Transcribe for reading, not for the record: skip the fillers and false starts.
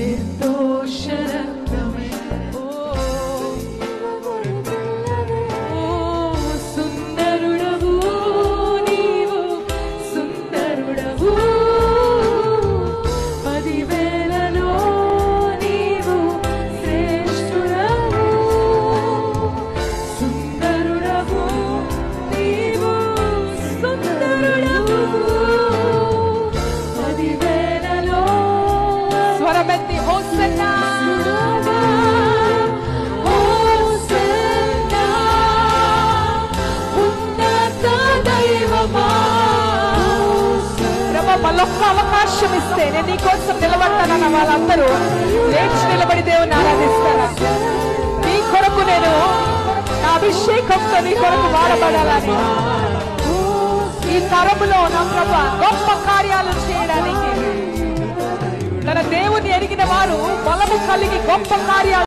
నిర్దోష రక్తమే సుందరుడవు నీవు సుందరుడవు 10,000లో నీవు శ్రేష్ఠుడవు సుందరుడవు నీవు సుందరుడవు 10,000లో స్వరమెత్తి హోసన్నా హోసన్నా ఉన్నత దైవమా ప్రభు మళ్ళొక్క అవకాశం ఇస్తే నేను నీ కోసం నిలబడతానన్న వాళ్ళందరూ లేచి నిలబడి దేవుని ఆరాధిస్తారా? నీ కొరకు నేను నా అభిషేకంతో నీ కొరకు వాడబడాలని ఈ తరములో నా ప్రభు గొప్ప కార్యాలు చేయడానికి తన దేవుని ఎరిగిన వారు బలము కలిగి గొప్ప కార్యాలు